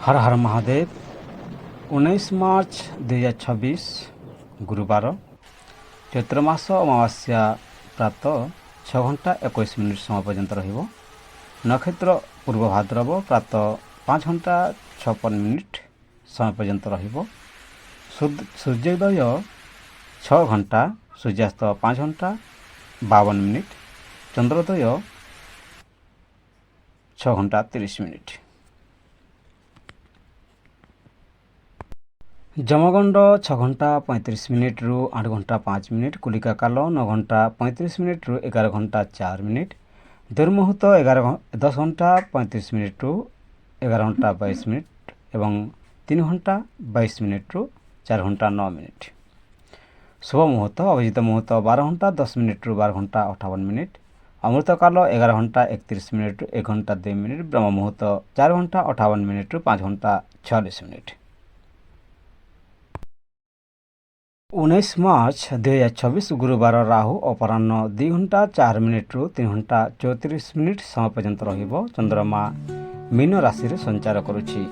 हर हर महादेव। 19 मार्च 2026 गुरुवार चैत्र मास अमावास्या प्रातः 6 घंटा 21 मिनिट समय पर्यंत रहिबो। नक्षत्र पूर्व भाद्रव प्रातः 5 घंटा 56 मिनिट समय पर्यंत रहिबो। सूर्योदय 6 घंटा, सूर्यास्त 5 घंटा 52 मिनिट, चंद्रोदय 6 घंटा 30 मिनिट। जमगंड 6 घंटा 35 मिनिट रु 8 घंटा 5 मिनिट, कुलिका काल 9 घंटा 35 मिनिट रु 11 घंटा 4 मिनिट, दुर्मुहूर्त 10 घंटा 35 मिनिट रु 11 घंटा 22 मिनिट एवं 3 घंटा 22 मिनिट रु 4 घंटा 9 मिनिट। शुभ मुहूर्त अभिजित मुहूर्त 12 घंटा 10 मिनिट रु 12 घंटा 58 मिनिट, अमृत काल 11 घंटा 31 मिनिट रु 1 घंटा 2 मिनिट, ब्रह्म मुहूर्त 4 घंटा 58 मिनिट रु 5 घंटा 46 मिनिट। 19 मार्च 2026 गुरुवार राहु अपराह्न 2 घंटा 4 मिनिट रु 3 घंटा 34 मिनिट समय पर्यंत रहिबो। चंद्रमा मीन राशि रे संचार करुछि।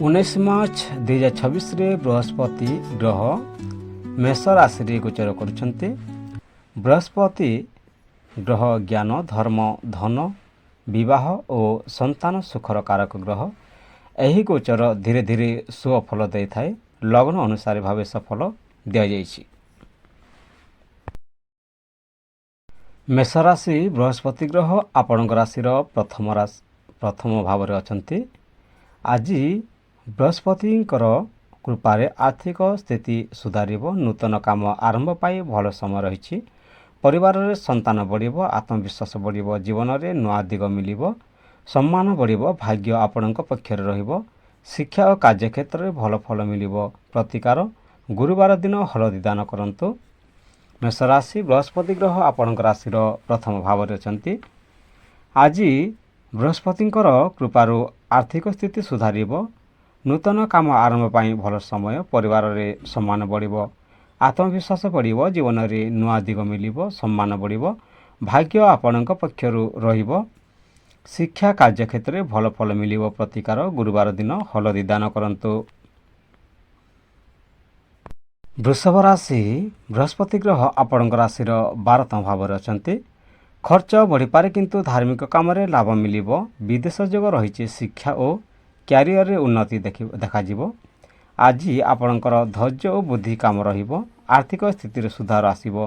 19 मार्च 2026 रे बृहस्पति ग्रह मेष राशि रे गोचर करुछन्ते। बृहस्पति ग्रह ज्ञान, धर्म, धन, विवाह और संतान सुखर कारक ग्रह। ଏହି ଗୋଚର ଧୀରେ ଧୀରେ ଶୁଭ ଫଳ ଦେଇଥାଏ। ଲଗ୍ନ ଅନୁସାରେ ଭାବେ ସଫଳ ଦିଆଯାଇଛି। ମେଷ ରାଶି ବୃହସ୍ପତି ଗ୍ରହ ଆପଣଙ୍କ ରାଶିର ପ୍ରଥମ ଭାବରେ ଅଛନ୍ତି। ଆଜି ବୃହସ୍ପତିଙ୍କର କୃପାରେ ଆର୍ଥିକ ସ୍ଥିତି ସୁଧାରିବ। ନୂତନ କାମ ଆରମ୍ଭ ପାଇଁ ଭଲ ସମୟ ରହିଛି। ପରିବାରରେ ସନ୍ତାନ ବଢ଼ିବ, ଆତ୍ମବିଶ୍ୱାସ ବଢ଼ିବ, ଜୀବନରେ ନୂଆ ଦିଗ ମିଳିବ, ସମ୍ମାନ ବଢ଼ିବ, ଭାଗ୍ୟ ଆପଣଙ୍କ ପକ୍ଷରେ ରହିବ। ଶିକ୍ଷା ଓ କାର୍ଯ୍ୟକ୍ଷେତ୍ରରେ ଭଲ ଫଳ ମିଳିବ। ପ୍ରତିକାର ଗୁରୁବାର ଦିନ ହଳଦୀ ଦାନ କରନ୍ତୁ। ମେଷ ରାଶି ବୃହସ୍ପତି ଗ୍ରହ ଆପଣଙ୍କ ରାଶିର ପ୍ରଥମ ଭାବରେ ଅଛନ୍ତି। ଆଜି ବୃହସ୍ପତିଙ୍କର କୃପାରୁ ଆର୍ଥିକ ସ୍ଥିତି ସୁଧାରିବ। ନୂତନ କାମ ଆରମ୍ଭ ପାଇଁ ଭଲ ସମୟ। ପରିବାରରେ ସମ୍ମାନ ବଢ଼ିବ, ଆତ୍ମବିଶ୍ୱାସ ବଢ଼ିବ, ଜୀବନରେ ନୂଆ ଦିଗ ମିଳିବ, ସମ୍ମାନ ବଢ଼ିବ, ଭାଗ୍ୟ ଆପଣଙ୍କ ପକ୍ଷରୁ ରହିବ। ଶିକ୍ଷା କାର୍ଯ୍ୟକ୍ଷେତ୍ରରେ ଭଲ ଫଳ ମିଳିବ। ପ୍ରତିକାର ଗୁରୁବାର ଦିନ ହଳଦୀ ଦାନ କରନ୍ତୁ। ବୃଷଭ ରାଶି ବୃହସ୍ପତି ଗ୍ରହ ଆପଣଙ୍କ ରାଶିର 12ତମ ଭାବରେ ଅଛନ୍ତି। ଖର୍ଚ୍ଚ ବଢ଼ିପାରେ କିନ୍ତୁ ଧାର୍ମିକ କାମରେ ଲାଭ ମିଳିବ। ବିଦେଶ ଯୋଗ ରହିଛି। ଶିକ୍ଷା ଓ କ୍ୟାରିୟରରେ ଉନ୍ନତି ଦେଖାଯିବ। ଆଜି ଆପଣଙ୍କର ଧୈର୍ଯ୍ୟ ଓ ବୁଦ୍ଧି କାମ ରହିବ। ଆର୍ଥିକ ସ୍ଥିତିରେ ସୁଧାର ଆସିବ।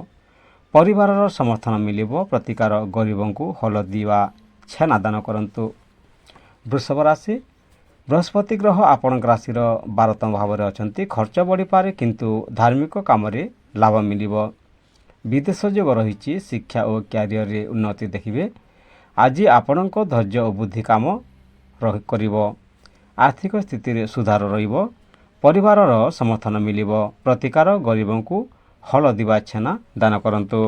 ପରିବାରର ସମର୍ଥନ ମିଳିବ। ପ୍ରତିକାର ଗରିବଙ୍କୁ ହଳଦୀ ବା ଛେନା ଦାନ କରନ୍ତୁ। ବୃଷଭ ରାଶି ବୃହସ୍ପତି ଗ୍ରହ ଆପଣଙ୍କ ରାଶିର 12ତମ ଭାବରେ ଅଛନ୍ତି। ଖର୍ଚ୍ଚ ବଢ଼ିପାରେ କିନ୍ତୁ ଧାର୍ମିକ କାମରେ ଲାଭ ମିଳିବ। ବିଦେଶ ଯୋଗ ରହିଛି। ଶିକ୍ଷା ଓ କ୍ୟାରିୟରରେ ଉନ୍ନତି ଦେଖିବେ। ଆଜି ଆପଣଙ୍କ ଧୈର୍ଯ୍ୟ ଓ ବୁଦ୍ଧି କାମ କରିବ। ଆର୍ଥିକ ସ୍ଥିତିରେ ସୁଧାର ରହିବ। ପରିବାରର ସମର୍ଥନ ମିଳିବ। ପ୍ରତିକାର ଗରିବଙ୍କୁ ହଳଦୀ ବା ଛେନା ଦାନ କରନ୍ତୁ।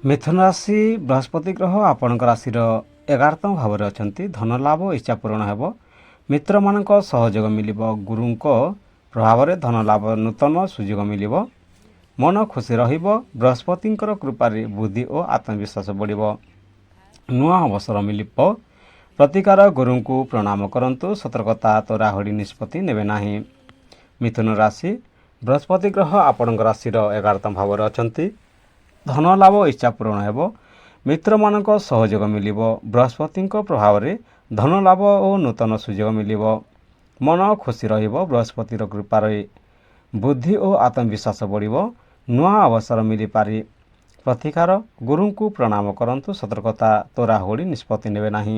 ମିଥୁନ ରାଶି ବୃହସ୍ପତି ଗ୍ରହ ଆପଣଙ୍କ ରାଶିର 11ତମ ଭାବରେ ଅଛନ୍ତି। ଧନ ଲାଭ ଇଚ୍ଛା ପୂରଣ ହେବ। ମିତ୍ରମାନଙ୍କ ସହଯୋଗ ମିଳିବ। ଗୁରୁଙ୍କ ପ୍ରଭାବରେ ଧନ ଲାଭ, ନୂତନ ସୁଯୋଗ ମିଳିବ। ମନ ଖୁସି ରହିବ। ବୃହସ୍ପତିଙ୍କର କୃପାରେ ବୁଦ୍ଧି ଓ ଆତ୍ମବିଶ୍ୱାସ ବଢ଼ିବ। ନୂଆ ଅବସର ମିଳିବ। ପ୍ରତିକାର ଗୁରୁଙ୍କୁ ପ୍ରଣାମ କରନ୍ତୁ। ସତର୍କତା ତୋରାହୁଡ଼ି ନିଷ୍ପତ୍ତି ନେବେ ନାହିଁ। ମିଥୁନ ରାଶି ବୃହସ୍ପତି ଗ୍ରହ ଆପଣଙ୍କ ରାଶିର 11ତମ ଭାବରେ ଅଛନ୍ତି। ଧନ ଲାଭ ଇଚ୍ଛା ପୂରଣ ହେବ। ମିତ୍ରମାନଙ୍କ ସହଯୋଗ ମିଳିବ। ବୃହସ୍ପତିଙ୍କ ପ୍ରଭାବରେ ଧନ ଲାଭ ଓ ନୂତନ ସୁଯୋଗ ମିଳିବ। ମନ ଖୁସି ରହିବ। ବୃହସ୍ପତିର କୃପାରେ ବୁଦ୍ଧି ଓ ଆତ୍ମବିଶ୍ୱାସ ବଢ଼ିବ। ନୂଆ ଅବସର ମିଳିପାରେ। ପ୍ରତିକାର ଗୁରୁଙ୍କୁ ପ୍ରଣାମ କରନ୍ତୁ। ସତର୍କତା ତୋରାହୁଡ଼ି ନିଷ୍ପତ୍ତି ନେବେ ନାହିଁ।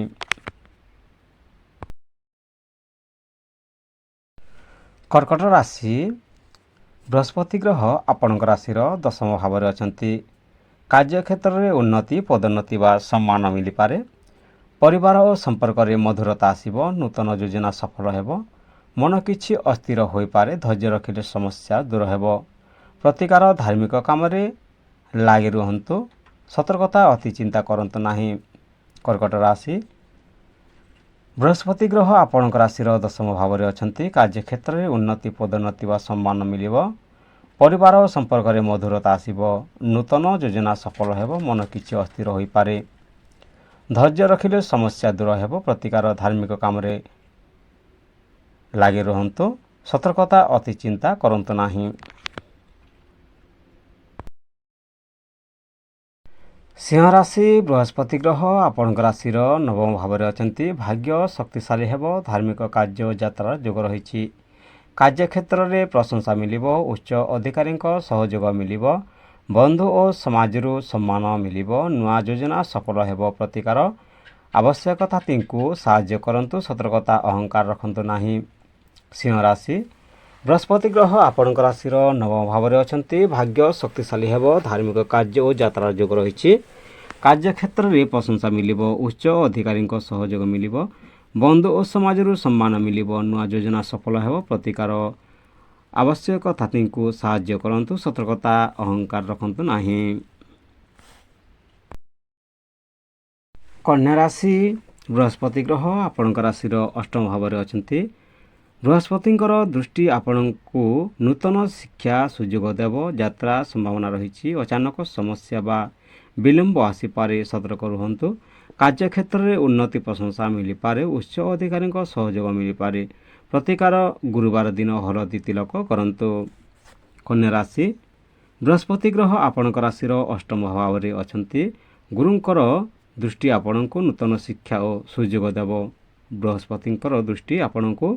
କର୍କଟ ରାଶି ବୃହସ୍ପତି ଗ୍ରହ ଆପଣଙ୍କ ରାଶିର 10ମ ଭାବରେ ଅଛନ୍ତି। କାର୍ଯ୍ୟକ୍ଷେତ୍ରରେ ଉନ୍ନତି, ପଦୋନ୍ନତି ବା ସମ୍ମାନ ମିଳିପାରେ। ପରିବାର ଓ ସମ୍ପର୍କରେ ମଧୁରତା ଆସିବ। ନୂତନ ଯୋଜନା ସଫଳ ହେବ। ମନ କିଛି ଅସ୍ଥିର ହୋଇପାରେ। ଧୈର୍ଯ୍ୟ ରଖିଲେ ସମସ୍ୟା ଦୂର ହେବ। ପ୍ରତିକାର ଧାର୍ମିକ କାମରେ ଲାଗି ରୁହନ୍ତୁ। ସତର୍କତା ଅତି ଚିନ୍ତା କରନ୍ତୁ ନାହିଁ। କର୍କଟ ରାଶି ବୃହସ୍ପତି ଗ୍ରହ ଆପଣଙ୍କ ରାଶିର 10ମ ଭାବରେ ଅଛନ୍ତି। କାର୍ଯ୍ୟକ୍ଷେତ୍ରରେ ଉନ୍ନତି, ପଦୋନ୍ନତି ବା ସମ୍ମାନ ମିଳିବ। ପରିବାର ସମ୍ପର୍କରେ ମଧୁରତା ଆସିବ। ନୂତନ ଯୋଜନା ସଫଳ ହେବ। ମନ କିଛି ଅସ୍ଥିର ହୋଇପାରେ। ଧୈର୍ଯ୍ୟ ରଖିଲେ ସମସ୍ୟା ଦୂର ହେବ। ପ୍ରତିକାର ଧାର୍ମିକ କାମରେ ଲାଗି ରୁହନ୍ତୁ। ସତର୍କତା ଅତି ଚିନ୍ତା କରନ୍ତୁ ନାହିଁ। ସିଂହ ରାଶି ବୃହସ୍ପତି ଗ୍ରହ ଆପଣଙ୍କ ରାଶିର ନବମ ଭାବରେ ଅଛନ୍ତି। ଭାଗ୍ୟ ଶକ୍ତିଶାଳୀ ହେବ। ଧାର୍ମିକ କାର୍ଯ୍ୟ ଓ ଯାତ୍ରାର ଯୋଗ ରହିଛି। କାର୍ଯ୍ୟକ୍ଷେତ୍ରରେ ପ୍ରଶଂସା ମିଳିବ। ଉଚ୍ଚ ଅଧିକାରୀଙ୍କ ସହଯୋଗ ମିଳିବ। ବନ୍ଧୁ ଓ ସମାଜରୁ ସମ୍ମାନ ମିଳିବ। ନୂଆ ଯୋଜନା ସଫଳ ହେବ। ପ୍ରତିକାର ଆବଶ୍ୟକତାଙ୍କୁ ସାହାଯ୍ୟ କରନ୍ତୁ। ସତର୍କତା ଅହଙ୍କାର ରଖନ୍ତୁ ନାହିଁ। ସିଂହ ରାଶି ବୃହସ୍ପତି ଗ୍ରହ ଆପଣଙ୍କ ରାଶିର ନବମ ଭାବରେ ଅଛନ୍ତି। ଭାଗ୍ୟ ଶକ୍ତିଶାଳୀ ହେବ। ଧାର୍ମିକ କାର୍ଯ୍ୟ ଓ ଯାତ୍ରାର ଯୋଗ ରହିଛି। କାର୍ଯ୍ୟକ୍ଷେତ୍ରରେ ପ୍ରଶଂସା ମିଳିବ। ଉଚ୍ଚ ଅଧିକାରୀଙ୍କ ସହଯୋଗ ମିଳିବ। ବନ୍ଧୁ ଓ ସମାଜରୁ ସମ୍ମାନ ମିଳିବ। ନୂଆ ଯୋଜନା ସଫଳ ହେବ। ପ୍ରତିକାର ଆବଶ୍ୟକତାଙ୍କୁ ସାହାଯ୍ୟ କରନ୍ତୁ। ସତର୍କତା ଅହଙ୍କାର ରଖନ୍ତୁ ନାହିଁ। କନ୍ୟା ରାଶି ବୃହସ୍ପତି ଗ୍ରହ ଆପଣଙ୍କ ରାଶିର ଅଷ୍ଟମ ଭାବରେ ଅଛନ୍ତି। ବୃହସ୍ପତିଙ୍କର ଦୃଷ୍ଟି ଆପଣଙ୍କୁ ନୂତନ ଶିକ୍ଷା ସୁଯୋଗ ଦେବ। ଯାତ୍ରା ସମ୍ଭାବନା ରହିଛି। ଅଚାନକ ସମସ୍ୟା ବା ବିଳମ୍ବ ଆସିପାରେ। ସତର୍କ ରୁହନ୍ତୁ। କାର୍ଯ୍ୟକ୍ଷେତ୍ରରେ ଉନ୍ନତି ପ୍ରଶଂସା ମିଳିପାରେ। ଉଚ୍ଚ ଅଧିକାରୀଙ୍କ ସହଯୋଗ ମିଳିପାରେ। ପ୍ରତିକାର ଗୁରୁବାର ଦିନ ହଳଦୀ ତିଲକ କରନ୍ତୁ। କନ୍ୟା ରାଶି ବୃହସ୍ପତି ଗ୍ରହ ଆପଣଙ୍କ ରାଶିର ଅଷ୍ଟମ ଭାବରେ ଅଛନ୍ତି। ଗୁରୁଙ୍କର ଦୃଷ୍ଟି ଆପଣଙ୍କୁ ନୂତନ ଶିକ୍ଷା ଓ ସୁଯୋଗ ଦେବ। ବୃହସ୍ପତିଙ୍କର ଦୃଷ୍ଟି ଆପଣଙ୍କୁ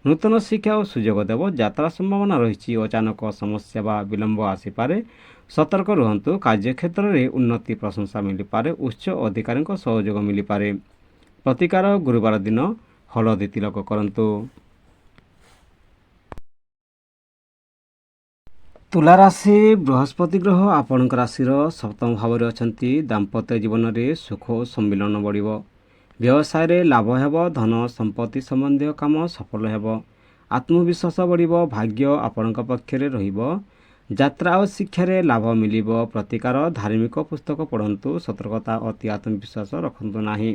ନୂତନ ଶିକ୍ଷା ଓ ସୁଯୋଗ ଦେବ। ଯାତ୍ରା ସମ୍ଭାବନା ରହିଛି। ଅଚାନକ ସମସ୍ୟା ବା ବିଳମ୍ବ ଆସିପାରେ। ସତର୍କ ରୁହନ୍ତୁ। କାର୍ଯ୍ୟକ୍ଷେତ୍ରରେ ଉନ୍ନତି ପ୍ରଶଂସା ମିଳିପାରେ। ଉଚ୍ଚ ଅଧିକାରୀଙ୍କ ସହଯୋଗ ମିଳିପାରେ। ପ୍ରତିକାର ଗୁରୁବାର ଦିନ ହଳଦୀ ତିଲକ କରନ୍ତୁ। ତୁଲା ରାଶି ବୃହସ୍ପତି ଗ୍ରହ ଆପଣଙ୍କ ରାଶିର ସପ୍ତମ ଭାବରେ ଅଛନ୍ତି। ଦାମ୍ପତ୍ୟ ଜୀବନରେ ସୁଖ ଓ ସମ୍ମିଳନ ବଢ଼ିବ। ବ୍ୟବସାୟରେ ଲାଭ ହେବ। ଧନ ସମ୍ପତ୍ତି ସମ୍ବନ୍ଧୀୟ କାମ ସଫଳ ହେବ। ଆତ୍ମବିଶ୍ୱାସ ବଢ଼ିବ। ଭାଗ୍ୟ ଆପଣଙ୍କ ପକ୍ଷରେ ରହିବ। ଯାତ୍ରା ଓ ଶିକ୍ଷାରେ ଲାଭ ମିଳିବ। ପ୍ରତିକାର ଧାର୍ମିକ ପୁସ୍ତକ ପଢ଼ନ୍ତୁ। ସତର୍କତା ଅତି ଆତ୍ମବିଶ୍ୱାସ ରଖନ୍ତୁ ନାହିଁ।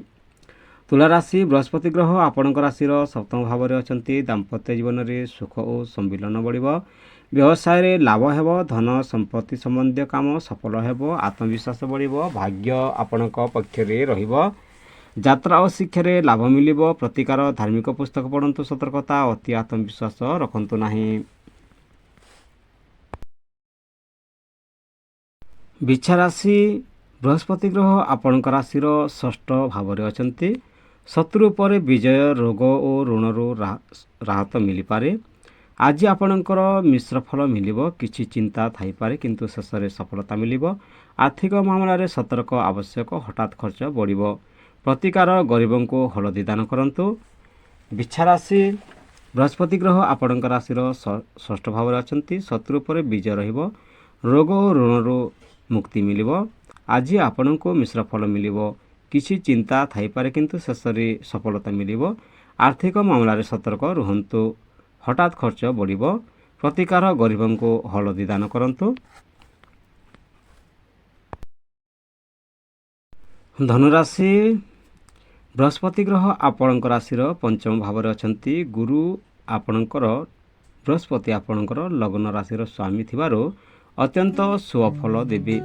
ତୁଲା ରାଶି ବୃହସ୍ପତି ଗ୍ରହ ଆପଣଙ୍କ ରାଶିର ସପ୍ତମ ଭାବରେ ଅଛନ୍ତି। ଦାମ୍ପତ୍ୟ ଜୀବନରେ ସୁଖ ଓ ସମ୍ମିଳନ ବଢ଼ିବ। ବ୍ୟବସାୟରେ ଲାଭ ହେବ। ଧନ ସମ୍ପତ୍ତି ସମ୍ବନ୍ଧୀୟ କାମ ସଫଳ ହେବ। ଆତ୍ମବିଶ୍ୱାସ ବଢ଼ିବ। ଭାଗ୍ୟ ଆପଣଙ୍କ ପକ୍ଷରେ ରହିବ। ଯାତ୍ରା ଓ ଶିକ୍ଷାରେ ଲାଭ ମିଳିବ। ପ୍ରତିକାର ଧାର୍ମିକ ପୁସ୍ତକ ପଢ଼ନ୍ତୁ। ସତର୍କତା ଅତି ଆତ୍ମବିଶ୍ୱାସ ରଖନ୍ତୁ ନାହିଁ। ବିଛା ରାଶି ବୃହସ୍ପତି ଗ୍ରହ ଆପଣଙ୍କ ରାଶିର ଷଷ୍ଠ ଭାବରେ ଅଛନ୍ତି। ଶତ୍ରୁ ଉପରେ ବିଜୟ। ରୋଗ ଓ ଋଣରୁ ରାହତ ମିଳିପାରେ। ଆଜି ଆପଣଙ୍କର ମିଶ୍ର ଫଳ ମିଳିବ। କିଛି ଚିନ୍ତା ଥାଇପାରେ କିନ୍ତୁ ଶେଷରେ ସଫଳତା ମିଳିବ। ଆର୍ଥିକ ମାମଲାରେ ସତର୍କ ଆବଶ୍ୟକ। ହଠାତ୍ ଖର୍ଚ୍ଚ ବଢ଼ିବ। ପ୍ରତିକାର ଗରିବଙ୍କୁ ହଳଦୀ ଦାନ କରନ୍ତୁ। ବିଛା ରାଶି ବୃହସ୍ପତି ଗ୍ରହ ଆପଣଙ୍କ ରାଶିର ଷଷ୍ଠ ଭାବରେ ଅଛନ୍ତି। ଶତ୍ରୁ ଉପରେ ବିଜୟ ରହିବ। ରୋଗ ଓ ଋଣରୁ ମୁକ୍ତି ମିଳିବ। ଆଜି ଆପଣଙ୍କୁ ମିଶ୍ର ଫଳ ମିଳିବ। କିଛି ଚିନ୍ତା ଥାଇପାରେ କିନ୍ତୁ ଶେଷରେ ସଫଳତା ମିଳିବ। ଆର୍ଥିକ ମାମଲାରେ ସତର୍କ ରୁହନ୍ତୁ। ହଠାତ୍ ଖର୍ଚ୍ଚ ବଢ଼ିବ। ପ୍ରତିକାର ଗରିବଙ୍କୁ ହଳଦୀ ଦାନ କରନ୍ତୁ। ଧନୁରାଶି ବୃହସ୍ପତି ଗ୍ରହ ଆପଣଙ୍କ ରାଶିର ପଞ୍ଚମ ଭାବରେ ଅଛନ୍ତି। ବୃହସ୍ପତି ଆପଣଙ୍କର ଲଗ୍ନ ରାଶିର ସ୍ୱାମୀ ଥିବାରୁ ଅତ୍ୟନ୍ତ ଶୁଭ ଫଳ ଦେବେ।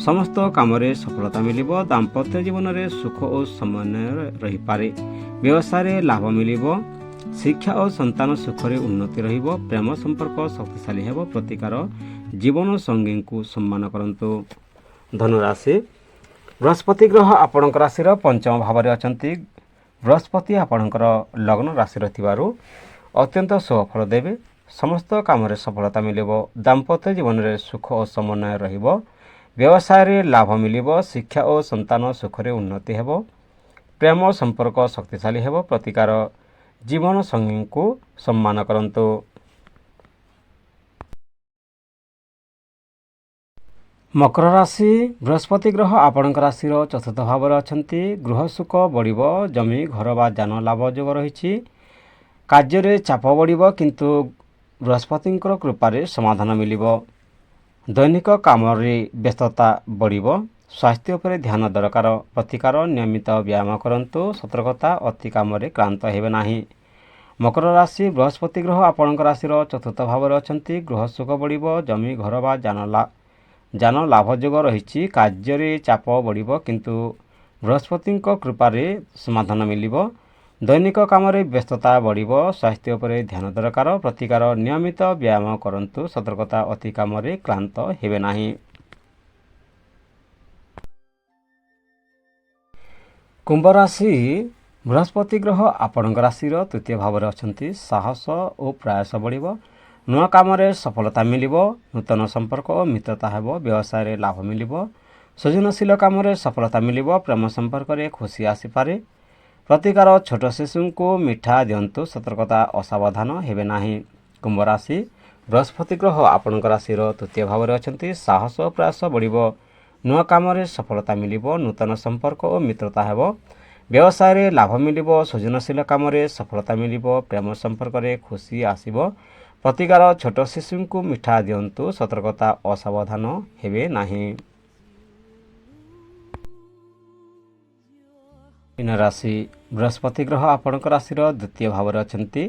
ସମସ୍ତ କାମରେ ସଫଳତା ମିଳିବ। ଦାମ୍ପତ୍ୟ ଜୀବନରେ ସୁଖ ଓ ସମନ୍ୱୟ ରହିପାରେ। ବ୍ୟବସାୟରେ ଲାଭ ମିଳିବ। ଶିକ୍ଷା ଓ ସନ୍ତାନ ସୁଖରେ ଉନ୍ନତି ରହିବ। ପ୍ରେମ ସମ୍ପର୍କ ଶକ୍ତିଶାଳୀ ହେବ। ପ୍ରତିକାର ଜୀବନ ସଙ୍ଗୀଙ୍କୁ ସମ୍ମାନ କରନ୍ତୁ। ଧନୁରାଶି ବୃହସ୍ପତି ଗ୍ରହ ଆପଣଙ୍କ ରାଶିର ପଞ୍ଚମ ଭାବରେ ଅଛନ୍ତି। ବୃହସ୍ପତି ଆପଣଙ୍କର ଲଗ୍ନ ରାଶିରେ ଥିବାରୁ ଅତ୍ୟନ୍ତ ଶୁଭ ଫଳ ଦେବେ। ସମସ୍ତ କାମରେ ସଫଳତା ମିଳିବ। ଦାମ୍ପତ୍ୟ ଜୀବନରେ ସୁଖ ଓ ସମନ୍ୱୟ ରହିବ। ବ୍ୟବସାୟରେ ଲାଭ ମିଳିବ। ଶିକ୍ଷା ଓ ସନ୍ତାନ ସୁଖରେ ଉନ୍ନତି ହେବ। ପ୍ରେମ ସମ୍ପର୍କ ଶକ୍ତିଶାଳୀ ହେବ। ପ୍ରତିକାର ଜୀବନ ସଙ୍ଗୀଙ୍କୁ ସମ୍ମାନ କରନ୍ତୁ। ମକର ରାଶି ବୃହସ୍ପତି ଗ୍ରହ ଆପଣଙ୍କ ରାଶିର ଚତୁର୍ଥ ଭାବରେ ଅଛନ୍ତି। ଗୃହ ସୁଖ ବଢ଼ିବ। ଜମି ଘର ବା ଯାନ ଲାଭ ଯୋଗ ରହିଛି। କାର୍ଯ୍ୟରେ ଚାପ ବଢ଼ିବ କିନ୍ତୁ ବୃହସ୍ପତିଙ୍କର କୃପାରେ ସମାଧାନ ମିଳିବ। ଦୈନିକ କାମରେ ବ୍ୟସ୍ତତା ବଢ଼ିବ। ସ୍ୱାସ୍ଥ୍ୟ ଉପରେ ଧ୍ୟାନ ଦରକାର। ପ୍ରତିକାର ନିୟମିତ ବ୍ୟାୟାମ କରନ୍ତୁ। ସତର୍କତା ଅତି କାମରେ କ୍ଳାନ୍ତ ହେବେ ନାହିଁ। ମକର ରାଶି ବୃହସ୍ପତି ଗ୍ରହ ଆପଣଙ୍କ ରାଶିର ଚତୁର୍ଥ ଭାବରେ ଅଛନ୍ତି। ଗୃହ ସୁଖ ବଢ଼ିବ। ଜମି ଘର ବା ଯାନ ଲାଭ ଯୋଗ ରହିଛି। କାର୍ଯ୍ୟରେ ଚାପ ବଢ଼ିବ କିନ୍ତୁ ବୃହସ୍ପତିଙ୍କ କୃପାରେ ସମାଧାନ ମିଳିବ। ଦୈନିକ କାମରେ ବ୍ୟସ୍ତତା ବଢ଼ିବ। ସ୍ୱାସ୍ଥ୍ୟ ଉପରେ ଧ୍ୟାନ ଦରକାର। ପ୍ରତିକାର ନିୟମିତ ବ୍ୟାୟାମ କରନ୍ତୁ। ସତର୍କତା ଅତି କାମରେ କ୍ଳାନ୍ତ ହେବେ ନାହିଁ। କୁମ୍ଭ ରାଶି ବୃହସ୍ପତି ଗ୍ରହ ଆପଣଙ୍କ ରାଶିର ତୃତୀୟ ଭାବରେ ଅଛନ୍ତି। ସାହସ ଓ ପ୍ରୟାସ ବଢ଼ିବ। ନୂଆ କାମରେ ସଫଳତା ମିଳିବ। ନୂତନ ସମ୍ପର୍କ ଓ ମିତ୍ରତା ହେବ। ବ୍ୟବସାୟରେ ଲାଭ ମିଳିବ। ସୃଜନଶୀଳ କାମରେ ସଫଳତା ମିଳିବ। ପ୍ରେମ ସମ୍ପର୍କରେ ଖୁସି ଆସିପାରେ। ପ୍ରତିକାର ଛୋଟ ଶିଶୁଙ୍କୁ ମିଠା ଦିଅନ୍ତୁ। ସତର୍କତା ଅସାବଧାନ ହେବେ ନାହିଁ। କୁମ୍ଭ ରାଶି ବୃହସ୍ପତି ଗ୍ରହ ଆପଣଙ୍କ ରାଶିର ତୃତୀୟ ଭାବରେ ଅଛନ୍ତି। ସାହସ ଓ ପ୍ରୟାସ ବଢ଼ିବ। ନୂଆ କାମରେ ସଫଳତା ମିଳିବ। ନୂତନ ସମ୍ପର୍କ ଓ ମିତ୍ରତା ହେବ। ବ୍ୟବସାୟରେ ଲାଭ ମିଳିବ। ସୃଜନଶୀଳ କାମରେ ସଫଳତା ମିଳିବ। ପ୍ରେମ ସମ୍ପର୍କରେ ଖୁସି ଆସିବ। ପ୍ରତିକାର ଛୋଟ ଶିଶୁଙ୍କୁ ମିଠା ଦିଅନ୍ତୁ। ସତର୍କତା ଅସାବଧାନ ହେବେ ନାହିଁ। ମୀନ ରାଶି ବୃହସ୍ପତି ଗ୍ରହ ଆପଣଙ୍କ ରାଶିର ଦ୍ୱିତୀୟ ଭାବରେ ଅଛନ୍ତି।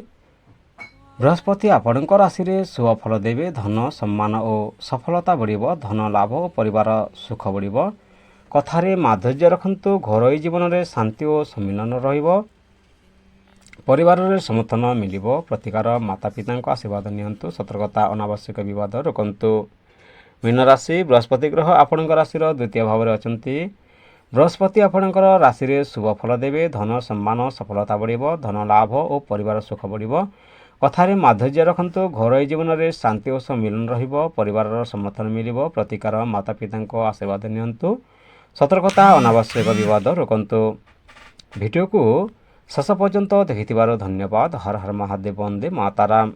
ବୃହସ୍ପତି ଆପଣଙ୍କ ରାଶିରେ ଶୁଭ ଫଳ ଦେବେ। ଧନ ସମ୍ମାନ ଓ ସଫଳତା ବଢ଼ିବ। ଧନ ଲାଭ ଓ ପରିବାର ସୁଖ ବଢ଼ିବ। କଥାରେ ମାଧୁର୍ଯ୍ୟ ରଖନ୍ତୁ। ଘରୋଇ ଜୀବନରେ ଶାନ୍ତି ଓ ସମ୍ମିଳନ ରହିବ। ପରିବାରରେ ସମର୍ଥନ ମିଳିବ। ପ୍ରତିକାର ମାତା ପିତାଙ୍କ ଆଶୀର୍ବାଦ ନିଅନ୍ତୁ। ସତର୍କତା ଅନାବଶ୍ୟକ ବିବାଦ ରୋକନ୍ତୁ। ମୀନ ରାଶି ବୃହସ୍ପତି ଗ୍ରହ ଆପଣଙ୍କ ରାଶିର ଦ୍ୱିତୀୟ ଭାବରେ ଅଛନ୍ତି। ବୃହସ୍ପତି ଆପଣଙ୍କର ରାଶିରେ ଶୁଭ ଫଳ ଦେବେ। ଧନ ସମ୍ମାନ ସଫଳତା ବଢ଼ିବ। ଧନ ଲାଭ ଓ ପରିବାର ସୁଖ ବଢ଼ିବ। କଥାରେ ମାଧୁର୍ଯ୍ୟ ରଖନ୍ତୁ। ଘରୋଇ ଜୀବନରେ ଶାନ୍ତି ଓ ସମ୍ମିଳନ ରହିବ। ପରିବାରର ସମର୍ଥନ ମିଳିବ। ପ୍ରତିକାର ମାତା ପିତାଙ୍କ ଆଶୀର୍ବାଦ ନିଅନ୍ତୁ। ସତର୍କତା ଅନାବଶ୍ୟକ ବିବାଦ ରୋକନ୍ତୁ। ଭିଡ଼ିଓକୁ ଶେଷ ପର୍ଯ୍ୟନ୍ତ ଦେଖିଥିବାରୁ ଧନ୍ୟବାଦ। ହର ହର ମହାଦେବ। ବନ୍ଦେ ମାତାରାମ।